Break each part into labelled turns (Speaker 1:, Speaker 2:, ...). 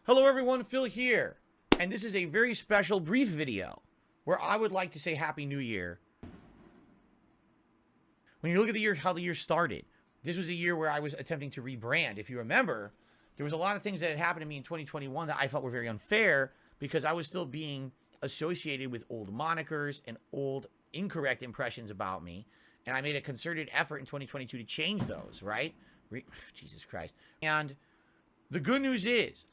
Speaker 1: Hello everyone, Phil here, and this is a very special brief video where I would like to say Happy New Year. When you look at the year, how the year started, this was a year where I was attempting to rebrand. If you remember, there was a lot of things that had happened to me in 2021 that I felt were very unfair because I was still being associated with old monikers and old incorrect impressions about me, and I made a concerted effort in 2022 to change those, right? Jesus Christ. And the good news is,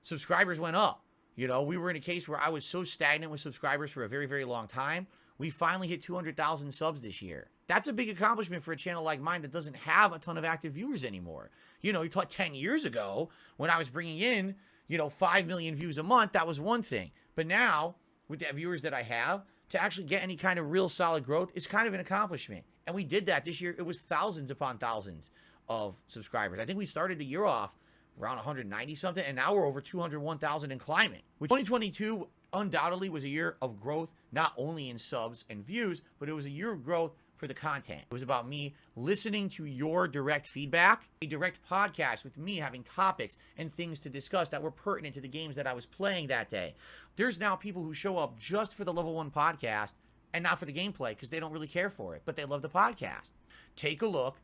Speaker 1: subscribers went up. You know, we were in a case where I was so stagnant with subscribers for a very, very long time. We finally hit 200,000 subs this year. That's a big accomplishment for a channel like mine that doesn't have a ton of active viewers anymore. You know, you thought 10 years ago when I was bringing in, 5 million views a month, that was one thing. But now, with the viewers that I have, to actually get any kind of real solid growth is kind of an accomplishment. And we did that this year. It was thousands upon thousands of subscribers. I think we started the year off around 190 something, and now we're over 201,000 and climbing. 2022 undoubtedly was a year of growth, not only in subs and views, but it was a year of growth for the content. It was about me listening to your direct feedback, a direct podcast with me having topics and things to discuss that were pertinent to the games that I was playing that day. There's now people who show up just for the Level 1 podcast and not for the gameplay because they don't really care for it, but they love the podcast. Take a look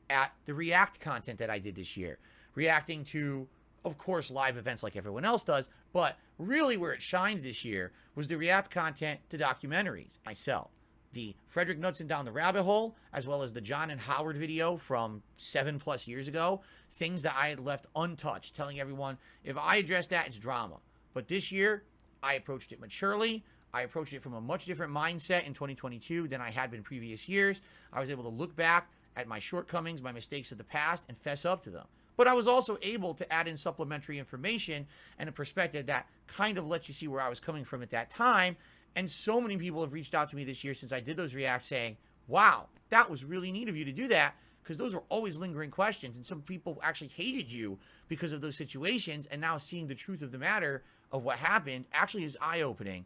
Speaker 1: at the React content that I did this year. Reacting to, of course, live events like everyone else does, but really where it shined this year was the React content to documentaries. Myself, the Frederick Knudsen Down the Rabbit Hole, as well as the John and Howard video from 7+ years ago, things that I had left untouched, telling everyone, if I address that, it's drama. But this year, I approached it maturely. I approached it from a much different mindset in 2022 than I had been previous years. I was able to look back at my shortcomings, my mistakes of the past, and fess up to them. But I was also able to add in supplementary information and a perspective that kind of lets you see where I was coming from at that time. And so many people have reached out to me this year since I did those reacts saying, wow, that was really neat of you to do that, because those were always lingering questions. And some people actually hated you because of those situations. And now seeing the truth of the matter of what happened actually is eye-opening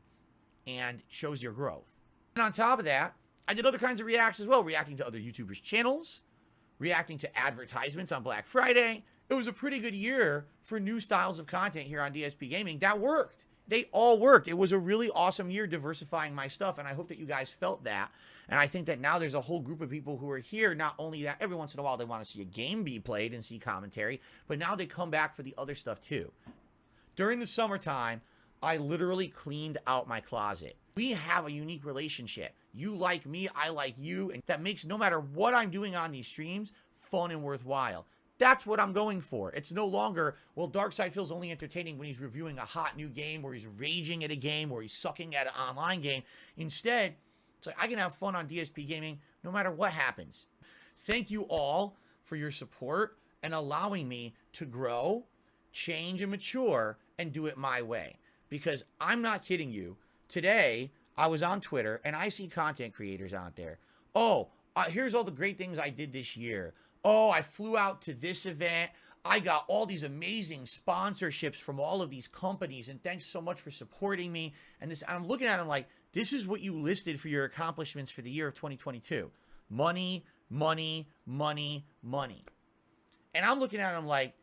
Speaker 1: and shows your growth. And on top of that, I did other kinds of reacts as well, reacting to other YouTubers' channels, reacting to advertisements on Black Friday. It was a pretty good year for new styles of content here on DSP Gaming. That worked. They all worked. It was a really awesome year diversifying my stuff, and I hope that you guys felt that. And I think that now there's a whole group of people who are here, not only that every once in a while they want to see a game be played and see commentary, but now they come back for the other stuff too. During the summertime, I literally cleaned out my closet. We have a unique relationship. You like me, I like you, and that makes no matter what I'm doing on these streams, fun and worthwhile. That's what I'm going for. It's no longer, well, Darkside feels only entertaining when he's reviewing a hot new game, or he's raging at a game, or he's sucking at an online game. Instead, it's like I can have fun on DSP Gaming no matter what happens. Thank you all for your support and allowing me to grow, change, and mature and do it my way. Because I'm not kidding you. Today, I was on Twitter and I see content creators out there. Oh, here's all the great things I did this year. Oh, I flew out to this event. I got all these amazing sponsorships from all of these companies, and thanks so much for supporting me. And this, I'm looking at them like, this is what you listed for your accomplishments for the year of 2022. Money, money, money, money. And I'm looking at them like,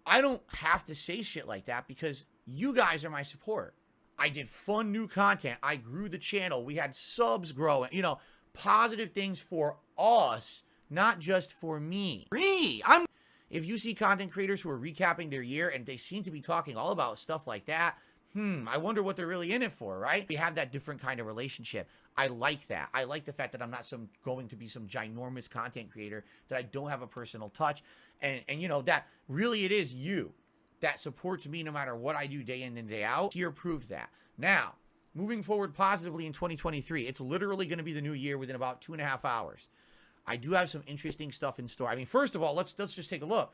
Speaker 1: I don't have to say shit like that because you guys are my support. I did fun new content. I grew the channel. We had subs growing, positive things for us, not just for me. If you see content creators who are recapping their year and they seem to be talking all about stuff like that, I wonder what they're really in it for, right? We have that different kind of relationship. I like that. I like the fact that I'm not going to be some ginormous content creator, that I don't have a personal touch. And that really it is you that supports me no matter what I do day in and day out. Here proved that. Now, moving forward positively in 2023, it's literally going to be the new year within about 2.5 hours. I do have some interesting stuff in store. I mean, first of all, let's just take a look.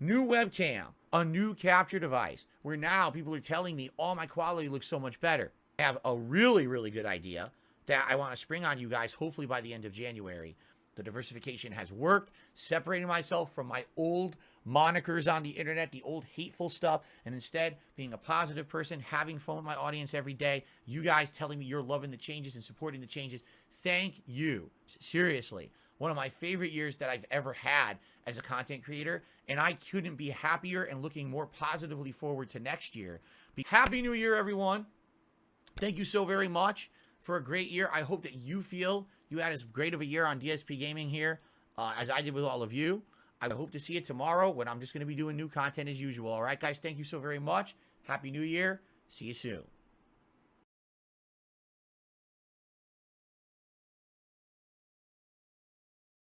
Speaker 1: New webcam, a new capture device, where now people are telling me, oh, my quality looks so much better. I have a really, really good idea that I want to spring on you guys, hopefully by the end of January. The diversification has worked, separating myself from my old monikers on the internet, the old hateful stuff, and instead being a positive person, having fun with my audience every day. You guys telling me you're loving the changes and supporting the changes. Thank you. Seriously. one of my favorite years that I've ever had as a content creator, and I couldn't be happier and looking more positively forward to next year. Happy New Year, everyone. Thank you so very much for a great year. I hope that you feel you had as great of a year on DSP Gaming here as I did with all of you. I hope to see you tomorrow when I'm just going to be doing new content as usual. All right, guys, thank you so very much. Happy New Year. See you soon.